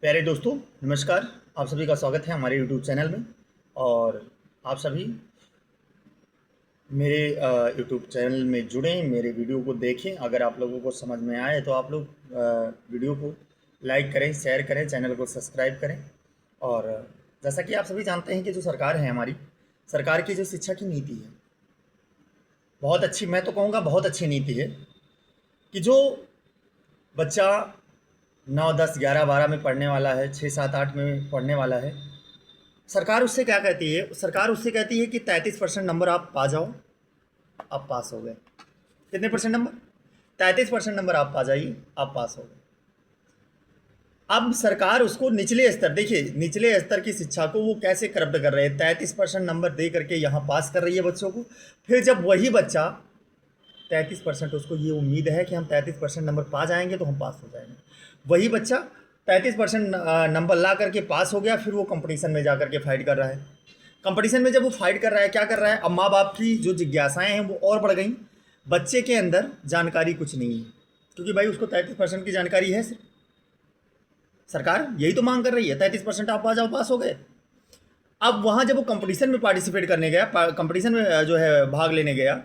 प्यारे दोस्तों, नमस्कार। आप सभी का स्वागत है हमारे यूट्यूब चैनल में। और आप सभी मेरे यूट्यूब चैनल में जुड़ें, मेरे वीडियो को देखें। अगर आप लोगों को समझ में आए तो आप लोग वीडियो को लाइक करें, शेयर करें, चैनल को सब्सक्राइब करें। और जैसा कि आप सभी जानते हैं कि जो सरकार है हमारी, सरकार की जो शिक्षा की नीति है बहुत अच्छी, मैं तो कहूँगा बहुत अच्छी नीति है। कि जो बच्चा 9, 10, 11, 12 में पढ़ने वाला है, 6, 7, 8 में पढ़ने वाला है, सरकार उससे क्या कहती है? सरकार उससे कहती है कि 33% नंबर आप पा जाओ, आप पास हो गए। कितने परसेंट नंबर? 33% नंबर आप पा जाइए, आप पास हो गए। अब सरकार उसको निचले स्तर, देखिए निचले स्तर की शिक्षा को वो कैसे करप्ट कर रहे हैं। 33% नंबर दे करके यहाँ पास कर रही है बच्चों को। फिर जब वही बच्चा 33%, उसको ये उम्मीद है कि हम 33% नंबर पा जाएंगे तो हम पास हो जाएंगे, वही बच्चा 33% नंबर ला करके पास हो गया, फिर वो कंपटीशन में जा करके फाइट कर रहा है। कंपटीशन में जब वो फाइट कर रहा है, क्या कर रहा है? अब माँ बाप की जो जिज्ञासाएं हैं वो और बढ़ गई। बच्चे के अंदर जानकारी कुछ नहीं है, क्योंकि भाई उसको 33% की जानकारी है सिर्फ। सरकार यही तो मांग कर रही है, 33% आप आ जाओ, पास हो गए। अब वहाँ जब वो कंपटीशन में पार्टिसिपेट करने गया, कंपटीशन में जो है भाग लेने गया,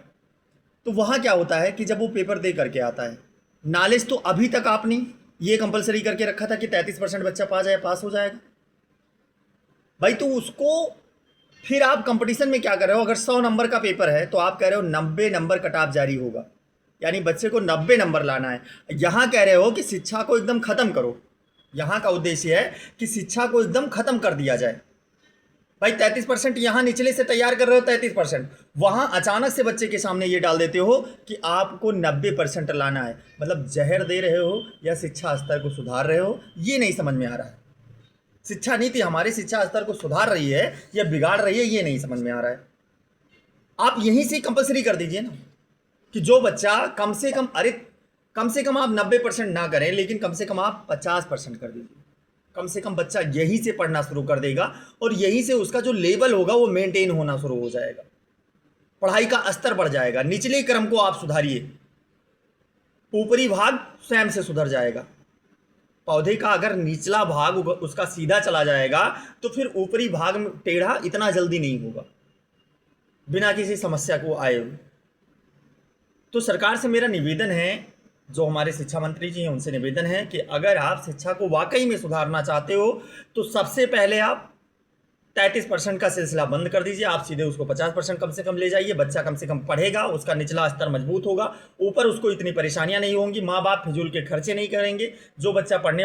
तो वहाँ क्या होता है कि जब वो पेपर दे करके आता है, नॉलेज तो अभी तक आपने ये कंपलसरी करके रखा था कि 33% बच्चा पा जाए, पास हो जाएगा भाई। तो उसको फिर आप कंपटीशन में क्या कर रहे हो? अगर 100 नंबर का पेपर है तो आप कह रहे हो 90 नंबर कट ऑफ जारी होगा, यानी बच्चे को 90 नंबर लाना है। यहाँ कह रहे हो कि शिक्षा को एकदम खत्म करो। यहाँ का उद्देश्य है कि शिक्षा को एकदम खत्म कर दिया जाए। भाई 33% यहाँ निचले से तैयार कर रहे हो, 33%, वहाँ अचानक से बच्चे के सामने ये डाल देते हो कि आपको 90% लाना है। मतलब जहर दे रहे हो या शिक्षा स्तर को सुधार रहे हो, ये नहीं समझ में आ रहा है। शिक्षा नीति हमारे शिक्षा स्तर को सुधार रही है या बिगाड़ रही है, ये नहीं समझ में आ रहा है। आप यहीं से कंपलसरी कर दीजिए ना कि जो बच्चा कम से कम, अरे कम से कम आप 90% ना करें, लेकिन कम से कम आप 50% कर दीजिए। कम से कम बच्चा यहीं से पढ़ना शुरू कर देगा और यहीं से उसका जो लेवल होगा वो मेंटेन होना शुरू हो जाएगा, पढ़ाई का स्तर बढ़ जाएगा। निचले क्रम को आप सुधारिए, ऊपरी भाग स्वयं से सुधर जाएगा। पौधे का अगर निचला भाग उसका सीधा चला जाएगा तो फिर ऊपरी भाग में टेढ़ा इतना जल्दी नहीं होगा बिना किसी समस्या को आए हुए। तो सरकार से मेरा निवेदन है, जो हमारे शिक्षा मंत्री जी हैं उनसे निवेदन है कि अगर आप शिक्षा को वाकई में सुधारना चाहते हो तो सबसे पहले आप 33% का सिलसिला बंद कर दीजिए। आप सीधे उसको 50% कम से कम ले जाइए। बच्चा कम से कम पढ़ेगा, उसका निचला स्तर मजबूत होगा, ऊपर उसको इतनी परेशानियां नहीं होंगी, माँ बाप फिजूल के खर्चे नहीं करेंगे। जो बच्चा पढ़ने